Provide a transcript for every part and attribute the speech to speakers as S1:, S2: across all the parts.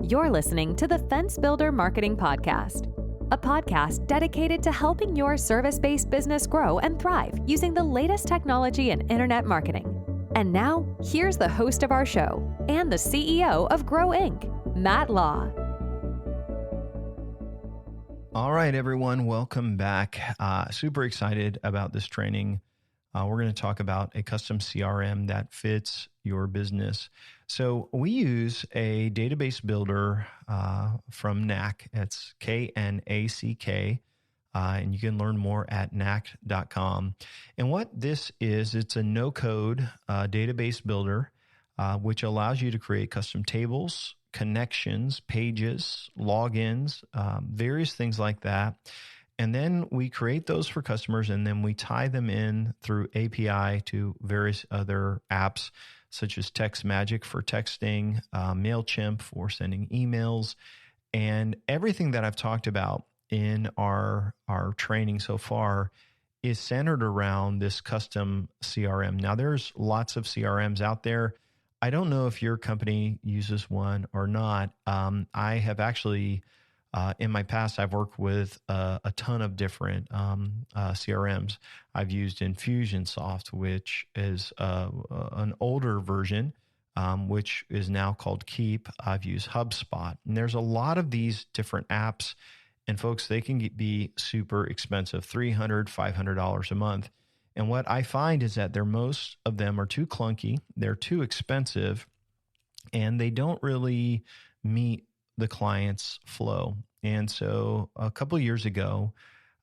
S1: You're listening to the Fence Builder Marketing Podcast, a podcast dedicated to helping your service-based business grow and thrive using the latest technology in internet marketing. And now, here's the host of our show and the CEO of Grow Inc., Matt Law.
S2: All right, everyone, welcome back. Super excited about this training. We're going to talk about a custom CRM that fits your business. So we use a database builder from Knack. It's Knack, and you can learn more at knack.com. And what this is, it's a no-code database builder, which allows you to create custom tables, connections, pages, logins, various things like that. And then we create those for customers, and then we tie them in through API to various other apps, such as TextMagick for texting, MailChimp for sending emails, and everything that I've talked about in our training so far is centered around this custom CRM. Now, there's lots of CRMs out there. I don't know if your company uses one or not. I have actually, in my past, I've worked with a ton of different CRMs. I've used Infusionsoft, which is an older version, which is now called Keep. I've used HubSpot. And there's a lot of these different apps. And folks, they can be super expensive, $300, $500 a month. And what I find is that most of them are too clunky, they're too expensive, and they don't really meet the client's flow. And so a couple of years ago,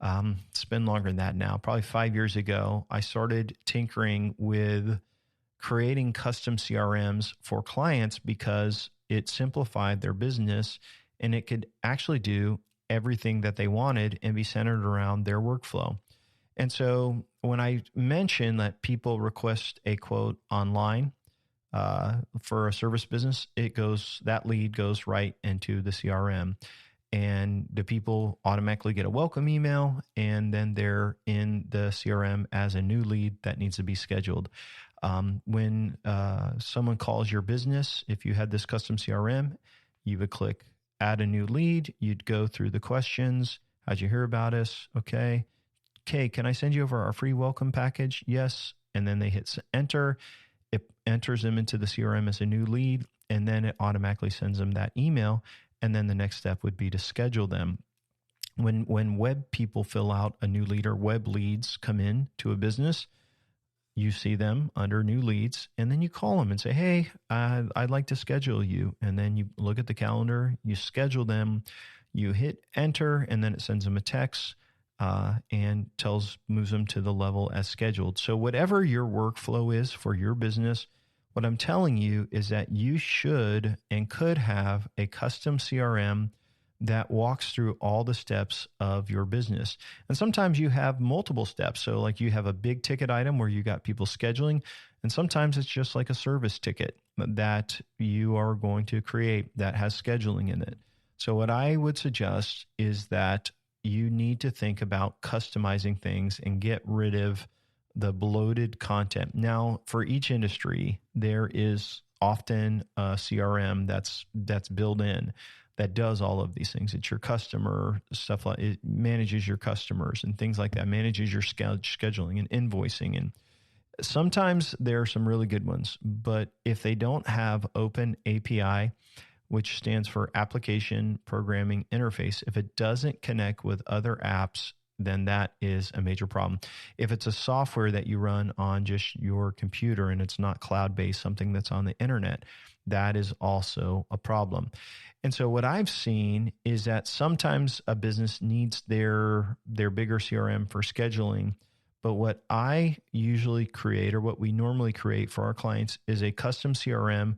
S2: it's been longer than that now, probably 5 years ago, I started tinkering with creating custom CRMs for clients because it simplified their business and it could actually do everything that they wanted and be centered around their workflow. And so when I mention that people request a quote online for a service business, that lead goes right into the CRM. And the people automatically get a welcome email, and then they're in the CRM as a new lead that needs to be scheduled. When someone calls your business, if you had this custom CRM, you would click add a new lead. You'd go through the questions. How'd you hear about us? Okay, can I send you over our free welcome package? Yes. And then they hit enter. It enters them into the CRM as a new lead, and then it automatically sends them that email. And then the next step would be to schedule them. When web people fill out a new lead or web leads come in to a business, you see them under new leads, and then you call them and say, hey, I'd like to schedule you. And then you look at the calendar, you schedule them, you hit enter, and then it sends them a text and moves them to the level as scheduled. So whatever your workflow is for your business, what I'm telling you is that you should and could have a custom CRM that walks through all the steps of your business. And sometimes you have multiple steps. So like you have a big ticket item where you got people scheduling, and sometimes it's just like a service ticket that you are going to create that has scheduling in it. So what I would suggest is that you need to think about customizing things and get rid of the bloated content. Now, for each industry, there is often a CRM that's built in that does all of these things. It's your customer stuff, like it manages your customers and things like that, manages your scheduling and invoicing. And sometimes there are some really good ones, but if they don't have open API, which stands for Application Programming Interface, if it doesn't connect with other apps, then that is a major problem. If it's a software that you run on just your computer and it's not cloud-based, something that's on the internet, that is also a problem. And so what I've seen is that sometimes a business needs their bigger CRM for scheduling, but what I usually create, or what we normally create for our clients, is a custom CRM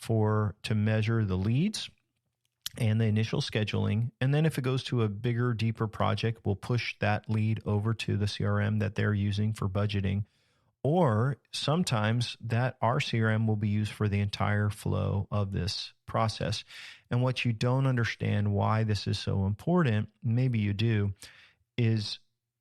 S2: to measure the leads and the initial scheduling. And then if it goes to a bigger, deeper project, we'll push that lead over to the CRM that they're using for budgeting. Or sometimes that our CRM will be used for the entire flow of this process. And what you don't understand why this is so important, maybe you do, is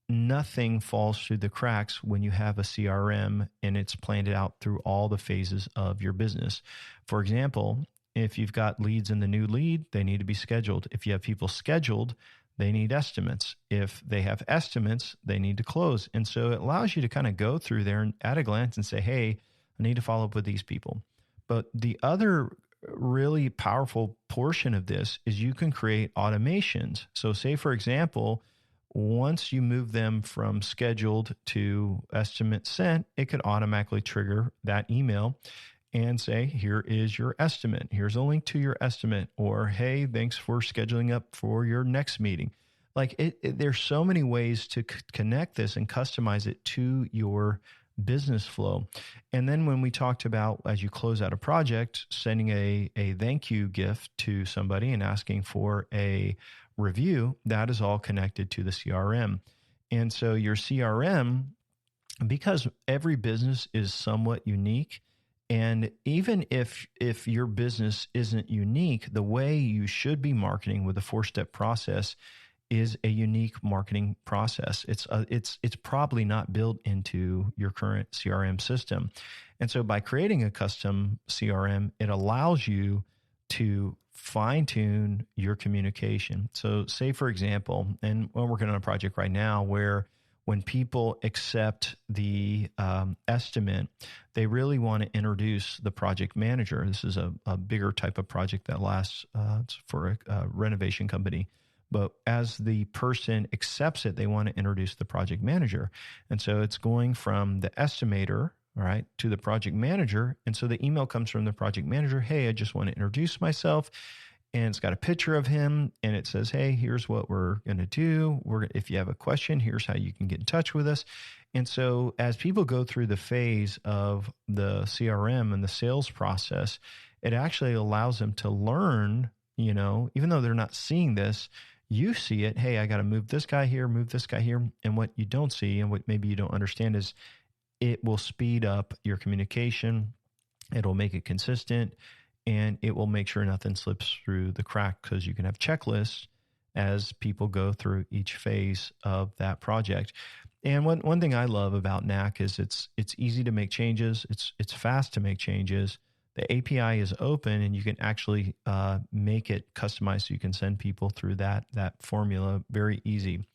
S2: nothing falls through the cracks when you have a CRM and it's planned out through all the phases of your business. For example, If you've got leads in the new lead, they need to be scheduled. If you have people scheduled, they need estimates. If they have estimates, they need to close. And so it allows you to kind of go through there and at a glance and say, hey, I need to follow up with these people. But the other really powerful portion of this is you can create automations. So say, for example, once you move them from scheduled to estimate sent, it could automatically trigger that email and say, here is your estimate. Here's a link to your estimate. Or, hey, thanks for scheduling up for your next meeting. Like there's so many ways to connect this and customize it to your business flow. And then when we talked about, as you close out a project, sending a thank you gift to somebody and asking for a review, that is all connected to the CRM. And so your CRM, because every business is somewhat unique, and even if your business isn't unique, the way you should be marketing with a 4-step process is a unique marketing process. It's probably not built into your current CRM system. And so by creating a custom CRM, it allows you to fine tune your communication. So say, for example, and we're working on a project right now where when people accept the estimate, they really want to introduce the project manager. This is a bigger type of project that lasts for a renovation company. But as the person accepts it, they want to introduce the project manager. And so it's going from the estimator, all right, to the project manager. And so the email comes from the project manager. Hey, I just want to introduce myself. And it's got a picture of him and it says, hey, here's what we're going to do. If you have a question, here's how you can get in touch with us. And so as people go through the phase of the CRM and the sales process, it actually allows them to learn, even though they're not seeing this, you see it. Hey, I got to move this guy here, move this guy here. And what you don't see and what maybe you don't understand is it will speed up your communication. It'll make it consistent. And it will make sure nothing slips through the crack because you can have checklists as people go through each phase of that project. And one thing I love about Knack is it's easy to make changes. It's fast to make changes. The API is open and you can actually make it customized so you can send people through that formula very easy.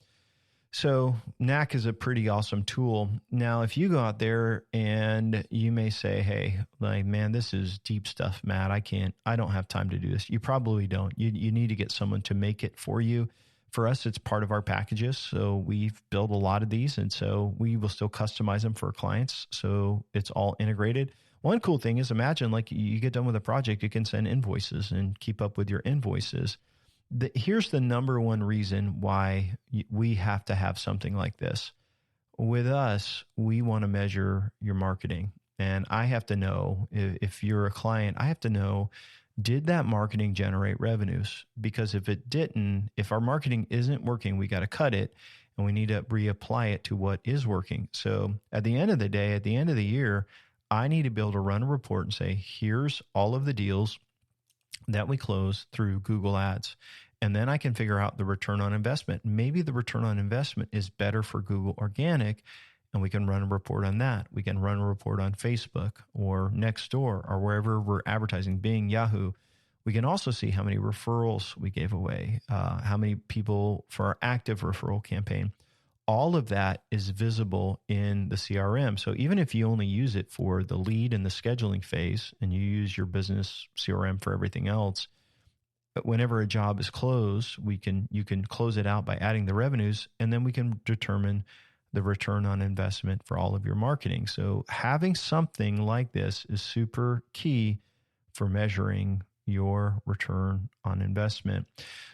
S2: So Knack is a pretty awesome tool. Now, if you go out there and you may say, hey, like, man, this is deep stuff, Matt. I don't have time to do this. You probably don't. You need to get someone to make it for you. For us, it's part of our packages. So we've built a lot of these. And so we will still customize them for our clients. So it's all integrated. One cool thing is imagine like you get done with a project, you can send invoices and keep up with your invoices. Here's the number one reason why we have to have something like this. With us, we want to measure your marketing. And I have to know, if you're a client, I have to know, did that marketing generate revenues? Because if it didn't, if our marketing isn't working, we got to cut it and we need to reapply it to what is working. So at the end of the day, at the end of the year, I need to be able to run a report and say, here's all of the deals that we close through Google Ads. And then I can figure out the return on investment. Maybe the return on investment is better for Google Organic, and we can run a report on that. We can run a report on Facebook or Nextdoor or wherever we're advertising, Bing, Yahoo. We can also see how many referrals we gave away, how many people for our active referral campaign. All of that is visible in the CRM. So even if you only use it for the lead and the scheduling phase and you use your business CRM for everything else, but whenever a job is closed, you can close it out by adding the revenues, and then we can determine the return on investment for all of your marketing. So having something like this is super key for measuring your return on investment.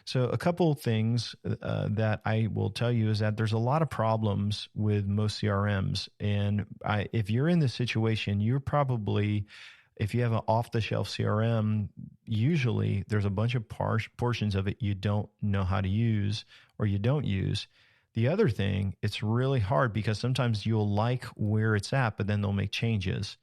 S2: So a couple of things that I will tell you is that there's a lot of problems with most CRMs. And if you're in this situation, you're probably, if you have an off-the-shelf CRM, usually there's a bunch of portions of it you don't know how to use or you don't use. The other thing, it's really hard because sometimes you'll like where it's at, but then they'll make changes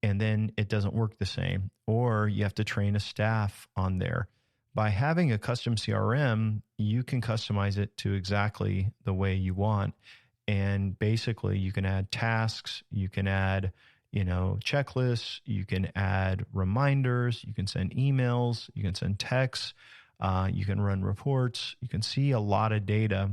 S2: and then it doesn't work the same, or you have to train a staff on there. By having a custom CRM, you can customize it to exactly the way you want. And basically you can add tasks, you can add checklists. You can add reminders. You can send emails. You can send texts. You can run reports. You can see a lot of data.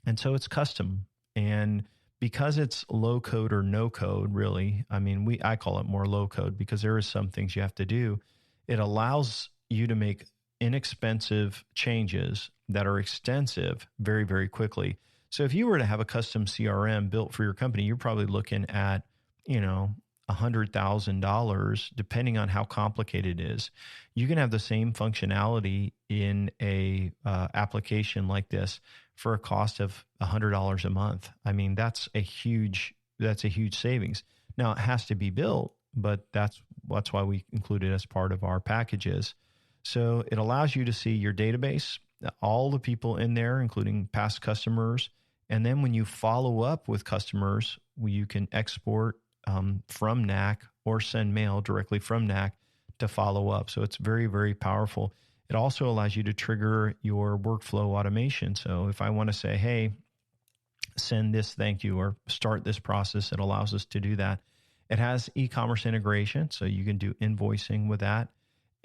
S2: And so it's custom. And because it's low code or no code, really, I call it more low code because there is some things you have to do. It allows you to make inexpensive changes that are extensive very, very quickly. So if you were to have a custom CRM built for your company, you're probably looking at, $100,000, depending on how complicated it is. You can have the same functionality in a application like this for a cost of $100 a month. That's a huge savings. Now it has to be built, but that's why we include it as part of our packages. So it allows you to see your database, all the people in there, including past customers. And then when you follow up with customers, you can export from NAC or send mail directly from NAC to follow up. So it's very, very powerful. It also allows you to trigger your workflow automation. So if I want to say, hey, send this thank you or start this process, it allows us to do that. It has e-commerce integration, so you can do invoicing with that.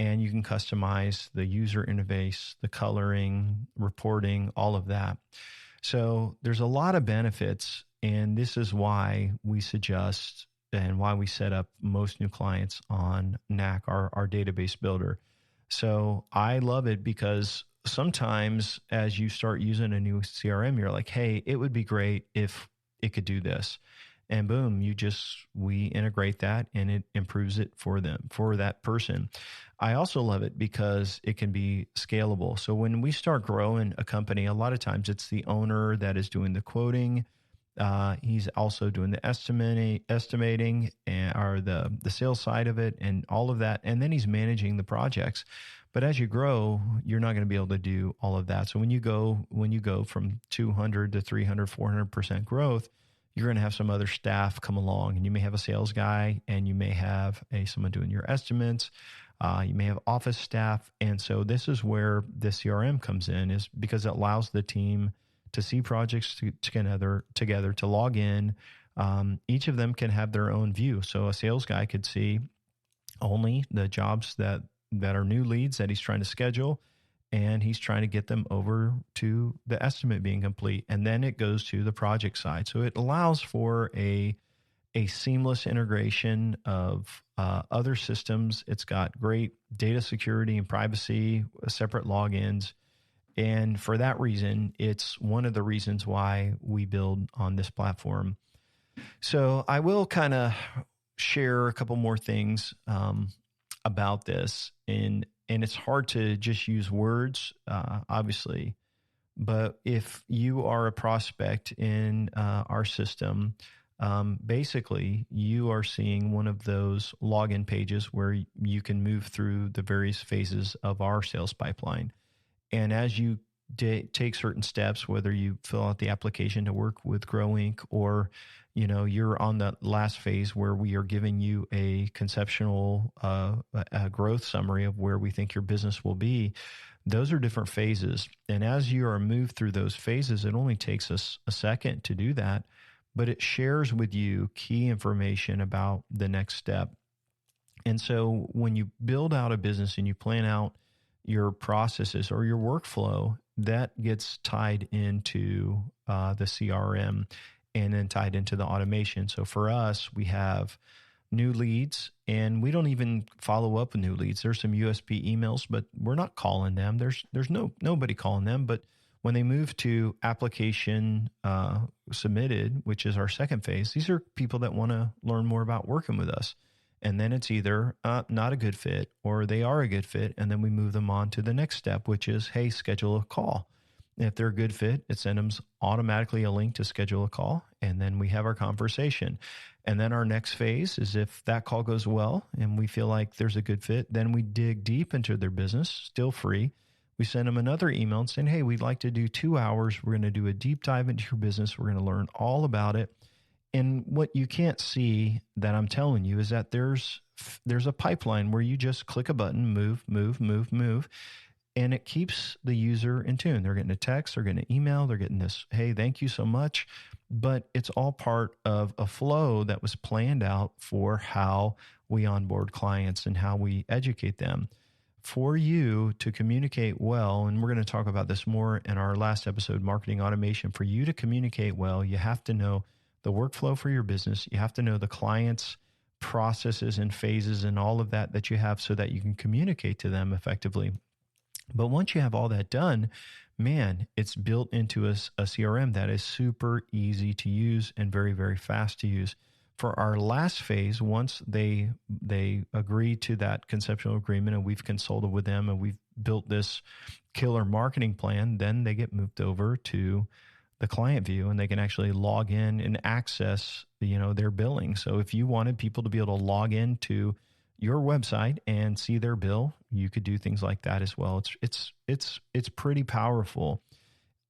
S2: And you can customize the user interface, the coloring, reporting, all of that. So there's a lot of benefits. And this is why we suggest and why we set up most new clients on NAC, our database builder. So I love it because sometimes as you start using a new CRM, you're like, hey, it would be great if it could do this. And boom, we integrate that and it improves it for that person. I also love it because it can be scalable. So when we start growing a company, a lot of times it's the owner that is doing the quoting. He's also doing the estimating or the sales side of it and all of that. And then he's managing the projects. But as you grow, you're not going to be able to do all of that. So when you go from 200 to 300, 400% growth, you're going to have some other staff come along, and you may have a sales guy, and you may have someone doing your estimates. You may have office staff. And so this is where the CRM comes in, is because it allows the team to see projects together, to log in. Each of them can have their own view. So a sales guy could see only the jobs that are new leads that he's trying to schedule, and he's trying to get them over to the estimate being complete. And then it goes to the project side. So it allows for a seamless integration of other systems. It's got great data security and privacy, separate logins. And for that reason, it's one of the reasons why we build on this platform. So I will kind of share a couple more things about this. And it's hard to just use words, obviously. But if you are a prospect in our system, basically you are seeing one of those login pages where you can move through the various phases of our sales pipeline. And as you take certain steps, whether you fill out the application to work with Grow Inc. or you're on the last phase where we are giving you a conceptual growth summary of where we think your business will be, those are different phases. And as you are moved through those phases, it only takes us a second to do that, but it shares with you key information about the next step. And so when you build out a business and you plan out your processes or your workflow, that gets tied into the CRM and then tied into the automation. So for us, we have new leads, and we don't even follow up with new leads. There's some USB emails, but we're not calling them. There's nobody calling them. But when they move to application submitted, which is our second phase, these are people that want to learn more about working with us. And then it's either not a good fit or they are a good fit. And then we move them on to the next step, which is, hey, schedule a call. And if they're a good fit, it sends them automatically a link to schedule a call. And then we have our conversation. And then our next phase is if that call goes well and we feel like there's a good fit, then we dig deep into their business, still free. We send them another email and saying, hey, we'd like to do 2 hours. We're going to do a deep dive into your business. We're going to learn all about it. And what you can't see that I'm telling you is that there's a pipeline where you just click a button, move, and it keeps the user in tune. They're getting a text, they're getting an email, they're getting this, hey, thank you so much. but it's all part of a flow that was planned out for how we onboard clients and how we educate them. For you to communicate well, and we're going to talk about this more in our last episode, marketing automation. For you to communicate well, you have to know the workflow for your business. You have to know the client's processes and phases and all of that you have so that you can communicate to them effectively. But once you have all that done, man, it's built into a CRM that is super easy to use and very, very fast to use. For our last phase, once they agree to that conceptual agreement and we've consulted with them and we've built this killer marketing plan, then they get moved over to the client view and they can actually log in and access, their billing. So if you wanted people to be able to log into your website and see their bill, you could do things like that as well. It's pretty powerful.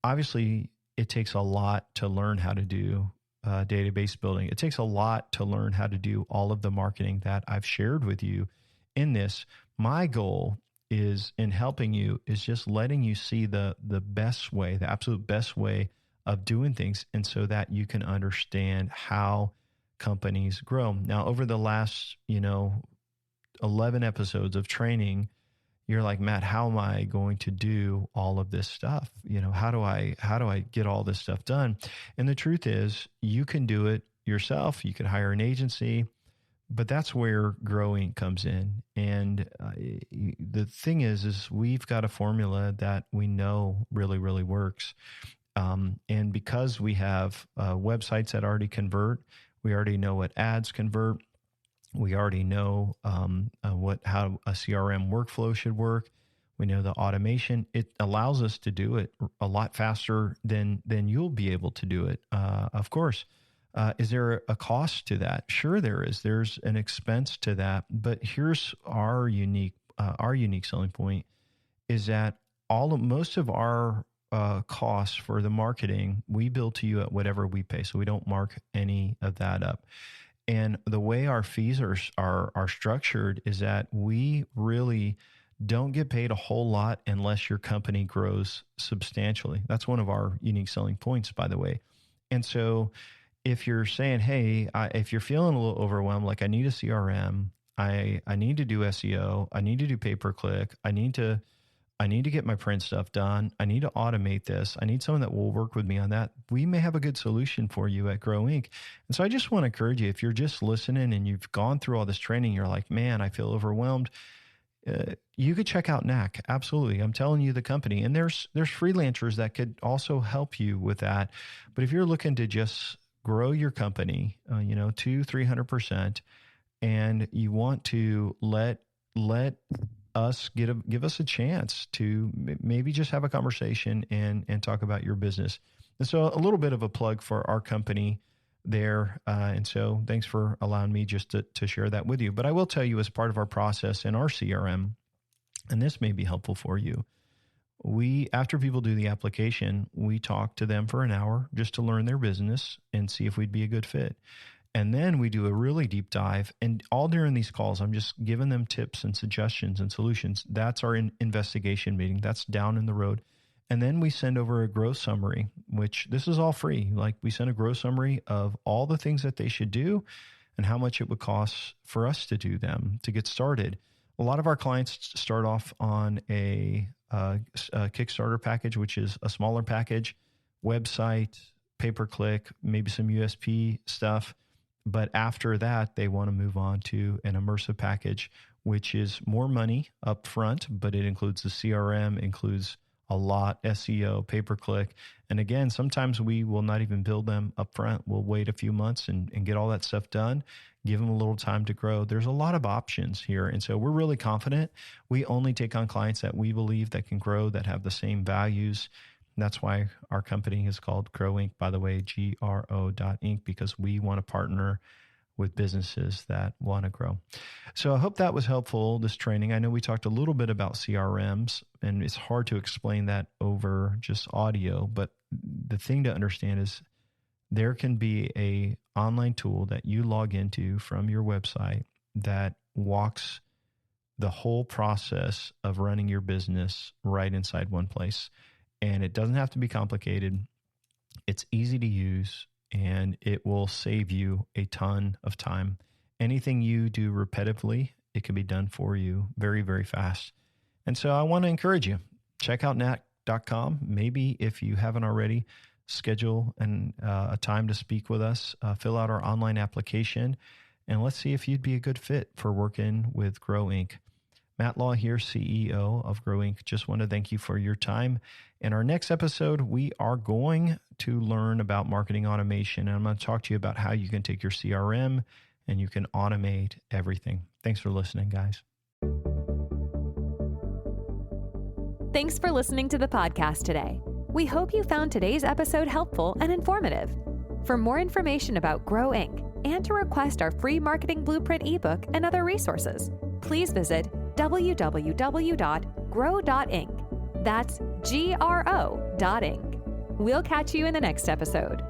S2: Obviously, it takes a lot to learn how to do database building. It takes a lot to learn how to do all of the marketing that I've shared with you in this. My goal is in helping you is just letting you see the best way, the absolute best way of doing things, and so that you can understand how companies grow. Now, over the last, 11 episodes of training, you're like, Matt, how am I going to do all of this stuff? How do I get all this stuff done? And the truth is, you can do it yourself. You can hire an agency, but that's where growing comes in. And the thing is we've got a formula that we know really, really works. And because we have websites that already convert, we already know what ads convert. We already know how a CRM workflow should work. We know the automation. It allows us to do it a lot faster than you'll be able to do it. Of course, is there a cost to that? Sure, there is. There's an expense to that. But here's our unique selling point: is that most of our costs for the marketing we bill to you at whatever we pay, so we don't mark any of that up. And the way our fees are structured is that we really don't get paid a whole lot unless your company grows substantially. That's one of our unique selling points, by the way. And so if you're saying, hey, if you're feeling a little overwhelmed, like I need a CRM, I need to do SEO, I need to do pay-per-click, I need to get my print stuff done, I need to automate this, I need someone that will work with me on that, we may have a good solution for you at Grow Inc. And so I just want to encourage you, if you're just listening and you've gone through all this training, you're like, man, I feel overwhelmed, you could check out NAC. Absolutely. I'm telling you the company. And there's freelancers that could also help you with that. But if you're looking to just grow your company, 200-300%, and you want to let us give us a chance to maybe just have a conversation and talk about your business. And so a little bit of a plug for our company there. And so thanks for allowing me just to share that with you. But I will tell you, as part of our process in our CRM, and this may be helpful for you, after people do the application, we talk to them for an hour just to learn their business and see if we'd be a good fit. And then we do a really deep dive. And all during these calls, I'm just giving them tips and suggestions and solutions. That's our investigation meeting. That's down in the road. And then we send over a growth summary, which this is all free. Like, we send a growth summary of all the things that they should do and how much it would cost for us to do them to get started. A lot of our clients start off on a Kickstarter package, which is a smaller package, website, pay-per-click, maybe some USP stuff. But after that, they want to move on to an immersive package, which is more money up front, but it includes the CRM, includes a lot, SEO, pay-per-click. And again, sometimes we will not even build them up front. We'll wait a few months and get all that stuff done, give them a little time to grow. There's a lot of options here. And so we're really confident. We only take on clients that we believe that can grow, that have the same values. And that's why our company is called Grow Inc., by the way, GRO.Inc., because we want to partner with businesses that want to grow. So I hope that was helpful, this training. I know we talked a little bit about CRMs, and it's hard to explain that over just audio, but the thing to understand is there can be a online tool that you log into from your website that walks the whole process of running your business right inside one place. And it doesn't have to be complicated. It's easy to use. and it will save you a ton of time. Anything you do repetitively, it can be done for you very, very fast. And so I want to encourage you, check out nat.com. Maybe if you haven't already, schedule a time to speak with us, fill out our online application, and let's see if you'd be a good fit for working with Grow Inc. Matt Law here, CEO of Grow Inc. Just want to thank you for your time. In our next episode, we are going to learn about marketing automation. And I'm going to talk to you about how you can take your CRM and you can automate everything. Thanks for listening, guys.
S1: Thanks for listening to the podcast today. We hope you found today's episode helpful and informative. For more information about Grow Inc. and to request our free marketing blueprint ebook and other resources, please visit www.grow.inc. That's GRO.inc. We'll catch you in the next episode.